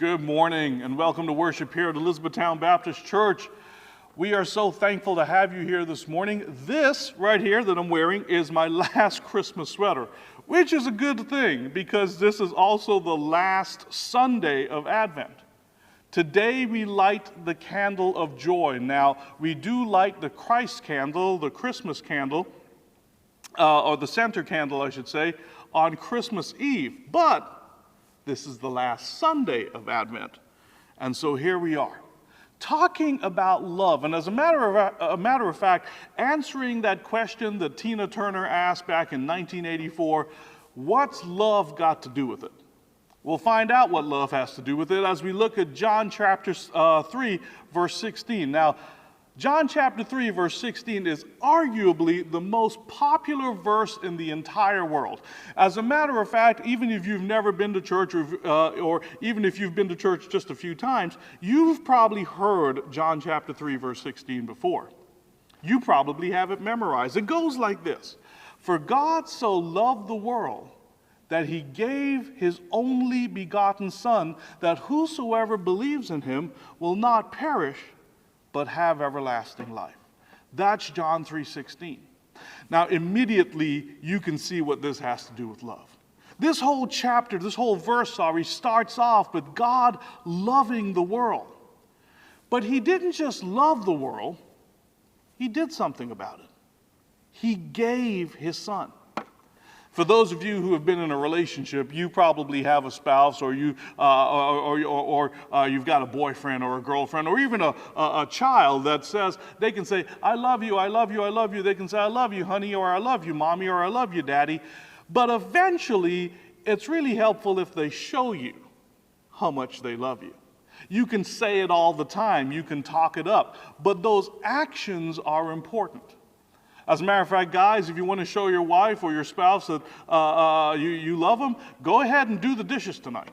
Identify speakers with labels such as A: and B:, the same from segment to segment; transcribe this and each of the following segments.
A: Good morning and welcome to worship here at Elizabethtown Baptist Church. We are so thankful to have you here this morning. This right here that I'm wearing is my last Christmas sweater, which is a good thing because this is also the last Sunday of Advent. Today we light the candle of joy. Now, we do light the Christ candle, the Christmas candle, or the center candle, I should say, on Christmas Eve. But this is the last Sunday of Advent. And so here we are, talking about love. And as a matter of fact, answering that question that Tina Turner asked back in 1984, what's love got to do with it? We'll find out what love has to do with it as we look at John chapter 3, verse 16. Now, John chapter 3, verse 16 is arguably the most popular verse in the entire world. As a matter of fact, even if you've never been to church or even if you've been to church just a few times, you've probably heard John chapter 3, verse 16 before. You probably have it memorized. It goes like this: "For God so loved the world that he gave his only begotten Son, that whosoever believes in him will not perish, but have everlasting life." That's John 3:16. Now, immediately, you can see what this has to do with love. This whole chapter, this whole verse, starts off with God loving the world. But he didn't just love the world, he did something about it. He gave his Son. For those of you who have been in a relationship, you probably have a spouse, or you've got a boyfriend or a girlfriend, or even a child that says, they can say, "I love you, I love you, I love you." They can say, "I love you, honey," or "I love you, mommy," or "I love you, daddy." But eventually, it's really helpful if they show you how much they love you. You can say it all the time, you can talk it up, but those actions are important. As a matter of fact, guys, if you want to show your wife or your spouse that you love them, go ahead and do the dishes tonight.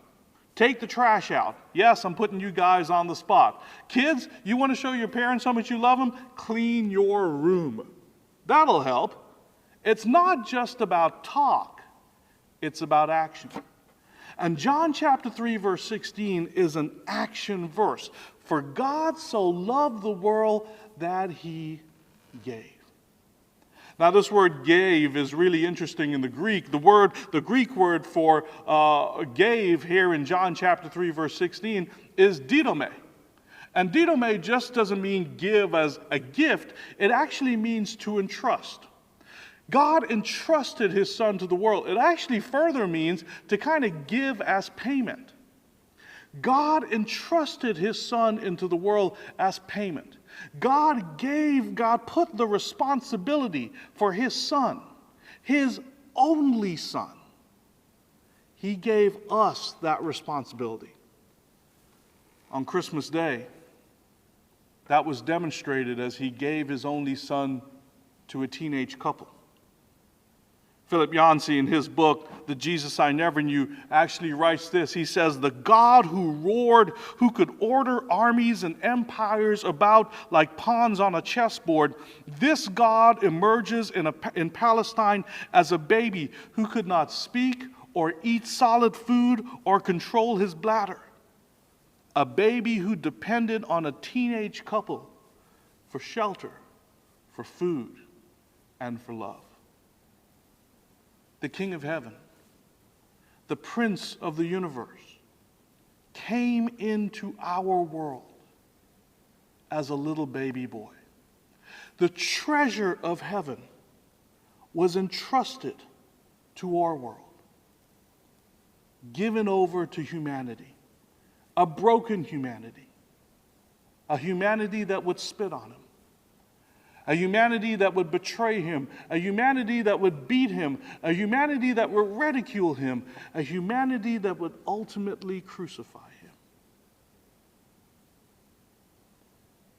A: Take the trash out. Yes, I'm putting you guys on the spot. Kids, you want to show your parents how much you love them? Clean your room. That'll help. It's not just about talk. It's about action. And John chapter 3, verse 16 is an action verse. For God so loved the world that he gave. Now, this word "gave" is really interesting in the Greek. The Greek word for gave here in John chapter 3, verse 16 is didome. And didome just doesn't mean give as a gift. It actually means to entrust. God entrusted his Son to the world. It actually further means to kind of give as payment. God entrusted his Son into the world as payment. God put the responsibility for his Son, his only Son. He gave us that responsibility. On Christmas Day, that was demonstrated as he gave his only Son to a teenage couple. Philip Yancey, in his book, "The Jesus I Never Knew," actually writes this. He says, "The God who roared, who could order armies and empires about like pawns on a chessboard, this God emerges in Palestine as a baby who could not speak or eat solid food or control his bladder. A baby who depended on a teenage couple for shelter, for food, and for love. The King of Heaven, the Prince of the universe, came into our world as a little baby boy. The treasure of heaven was entrusted to our world, given over to humanity, a broken humanity, a humanity that would spit on him, a humanity that would betray him, a humanity that would beat him, a humanity that would ridicule him, a humanity that would ultimately crucify him.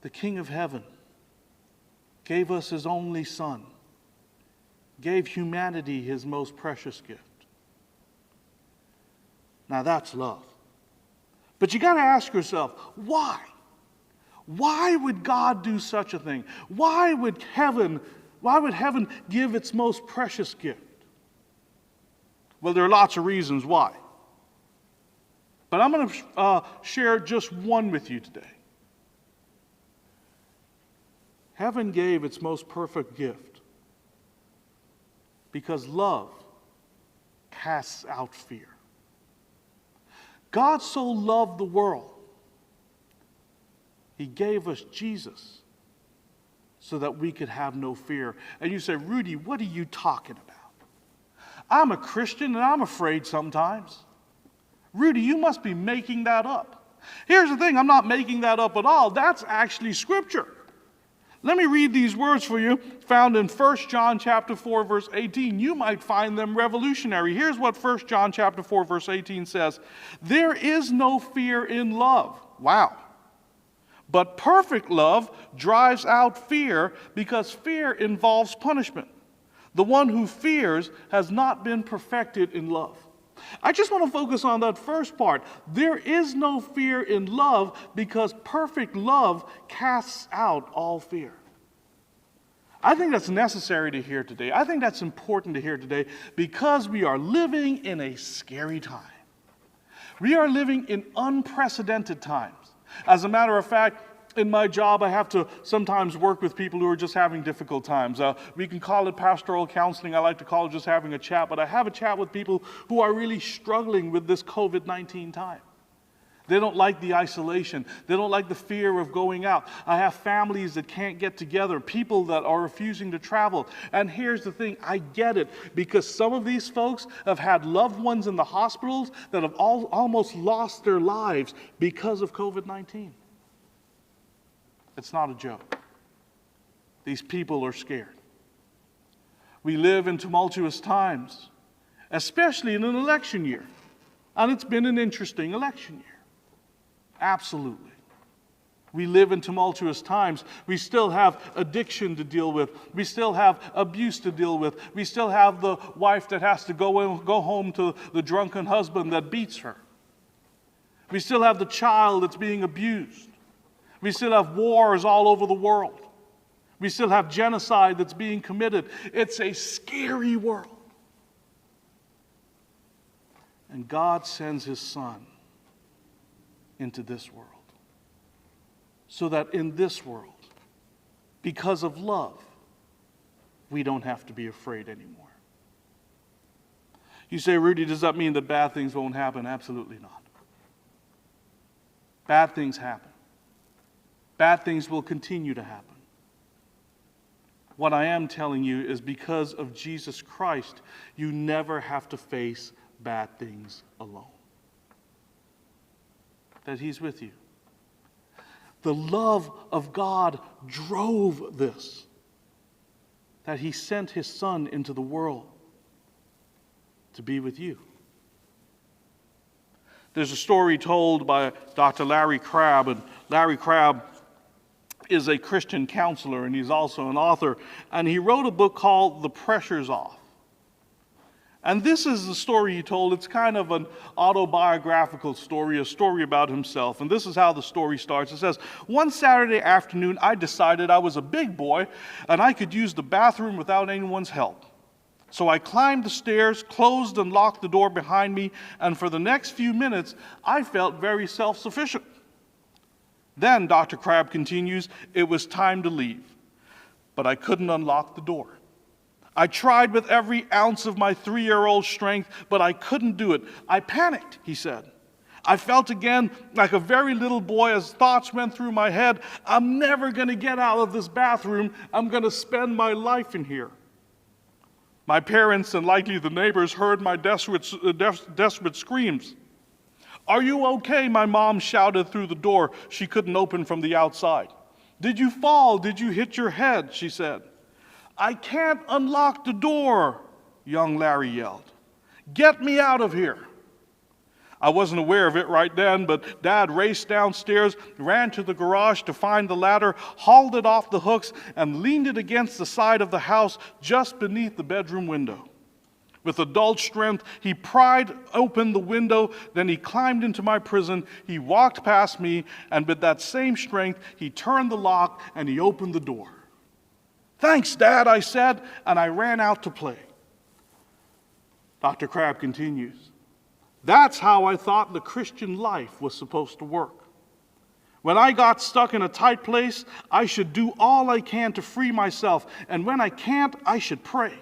A: The King of Heaven gave us his only Son, gave humanity his most precious gift. Now that's love. But you got to ask yourself, why? Why would God do such a thing? Why would heaven give its most precious gift? Well, there are lots of reasons why. But I'm going to share just one with you today. Heaven gave its most perfect gift because love casts out fear. God so loved the world, He gave us Jesus so that we could have no fear. And you say, Rudy, what are you talking about? I'm a Christian and I'm afraid sometimes. Rudy, you must be making that up. Here's the thing, I'm not making that up at all. That's actually Scripture. Let me read these words for you, found in 1 John chapter 4, verse 18. You might find them revolutionary. Here's what 1 John chapter 4, verse 18 says. There is no fear in love. Wow. But perfect love drives out fear because fear involves punishment. The one who fears has not been perfected in love. I just want to focus on that first part. There is no fear in love because perfect love casts out all fear. I think that's necessary to hear today. I think that's important to hear today because we are living in a scary time. We are living in unprecedented times. As a matter of fact, in my job, I have to sometimes work with people who are just having difficult times. We can call it pastoral counseling. I like to call it just having a chat. But I have a chat with people who are really struggling with this COVID-19 time. They don't like the isolation. They don't like the fear of going out. I have families that can't get together, people that are refusing to travel. And here's the thing, I get it, because some of these folks have had loved ones in the hospitals that have almost lost their lives because of COVID-19. It's not a joke. These people are scared. We live in tumultuous times, especially in an election year. And it's been an interesting election year. Absolutely. We live in tumultuous times. We still have addiction to deal with. We still have abuse to deal with. We still have the wife that has to go home to the drunken husband that beats her. We still have the child that's being abused. We still have wars all over the world. We still have genocide that's being committed. It's a scary world. And God sends His Son into this world so that in this world, because of love, we don't have to be afraid anymore. You say, Rudy, does that mean that bad things won't happen? Absolutely not. Bad things happen. Bad things will continue to happen. What I am telling you is because of Jesus Christ, you never have to face bad things alone. That He's with you. The love of God drove this. That He sent His Son into the world to be with you. There's a story told by Dr. Larry Crabb, and Larry Crabb is a Christian counselor, and he's also an author, and he wrote a book called The Pressure's Off. And this is the story he told. It's kind of an autobiographical story, a story about himself. And this is how the story starts. It says, one Saturday afternoon, I decided I was a big boy and I could use the bathroom without anyone's help. So I climbed the stairs, closed and locked the door behind me, and for the next few minutes, I felt very self-sufficient. Then, Dr. Crabb continues, it was time to leave, but I couldn't unlock the door. I tried with every ounce of my 3-year-old strength, but I couldn't do it. I panicked, he said. I felt again like a very little boy as thoughts went through my head. I'm never going to get out of this bathroom. I'm going to spend my life in here. My parents and likely the neighbors heard my desperate screams. Are you okay? My mom shouted through the door she couldn't open from the outside. Did you fall? Did you hit your head? She said. I can't unlock the door, young Larry yelled. Get me out of here. I wasn't aware of it right then, but Dad raced downstairs, ran to the garage to find the ladder, hauled it off the hooks, and leaned it against the side of the house just beneath the bedroom window. With adult strength, he pried open the window, then he climbed into my prison, he walked past me, and with that same strength, he turned the lock and he opened the door. Thanks, Dad, I said, and I ran out to play. Dr. Crabb continues. That's how I thought the Christian life was supposed to work. When I got stuck in a tight place, I should do all I can to free myself. And when I can't, I should pray.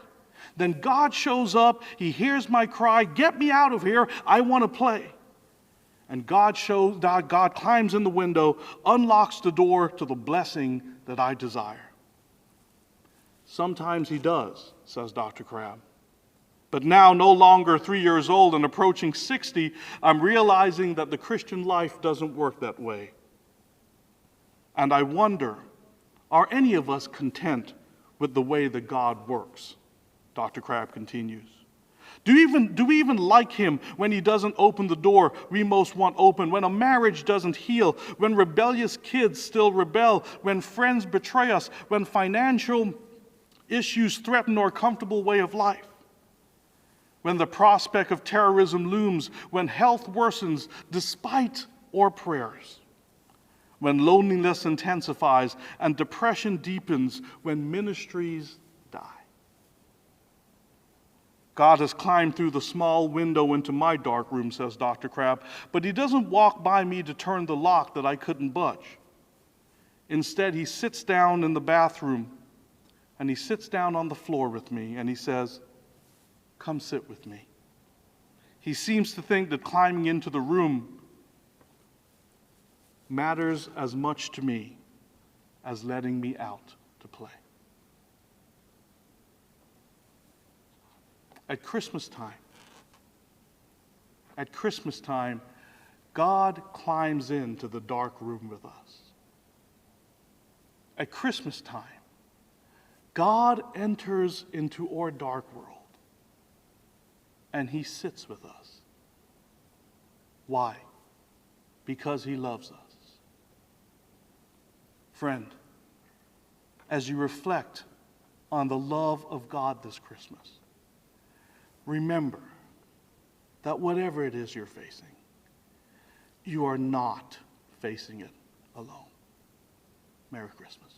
A: Then God shows up, He hears my cry, get me out of here, I want to play. And God climbs in the window, unlocks the door to the blessing that I desire. Sometimes He does, says Dr. Crabb. But now, no longer 3 years old and approaching 60, I'm realizing that the Christian life doesn't work that way. And I wonder, are any of us content with the way that God works? Dr. Crabb continues. Do we even like Him when He doesn't open the door we most want open, when a marriage doesn't heal, when rebellious kids still rebel, when friends betray us, when financial issues threaten our comfortable way of life, when the prospect of terrorism looms, when health worsens despite our prayers, when loneliness intensifies and depression deepens, when ministries die? God has climbed through the small window into my dark room, says Dr. Crabb, but He doesn't walk by me to turn the lock that I couldn't budge. Instead, He sits down in the bathroom, and He sits down on the floor with me, and He says, "Come sit with me." He seems to think that climbing into the room matters as much to me as letting me out to play. At Christmas time, God climbs into the dark room with us. At Christmas time, God enters into our dark world, and He sits with us. Why? Because He loves us. Friend, as you reflect on the love of God this Christmas, remember that whatever it is you're facing, you are not facing it alone. Merry Christmas.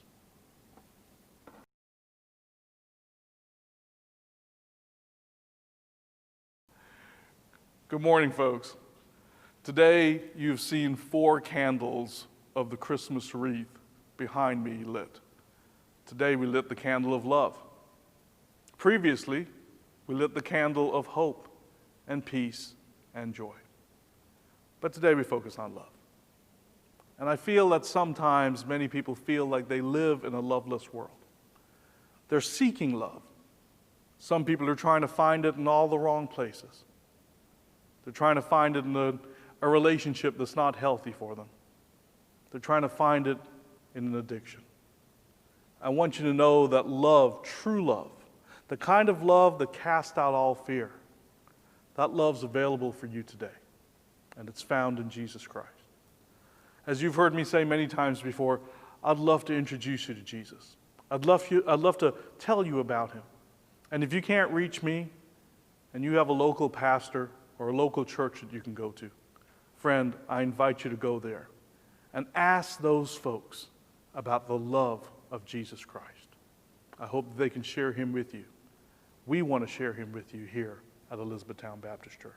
A: Good morning, folks. Today, you've seen 4 candles of the Christmas wreath behind me lit. Today, we lit the candle of love. Previously, we lit the candle of hope and peace and joy. But today, we focus on love. And I feel that sometimes many people feel like they live in a loveless world. They're seeking love. Some people are trying to find it in all the wrong places. They're trying to find it in a relationship that's not healthy for them. They're trying to find it in an addiction. I want you to know that love, true love, the kind of love that casts out all fear, that love's available for you today, and it's found in Jesus Christ. As you've heard me say many times before, I'd love to introduce you to Jesus. I'd love to tell you about Him. And if you can't reach me, and you have a local pastor or a local church that you can go to, friend, I invite you to go there and ask those folks about the love of Jesus Christ. I hope that they can share Him with you. We want to share Him with you here at Elizabethtown Baptist Church,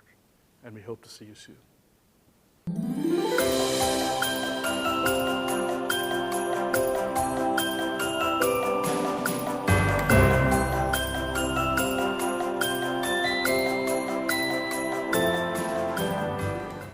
A: and we hope to see you soon.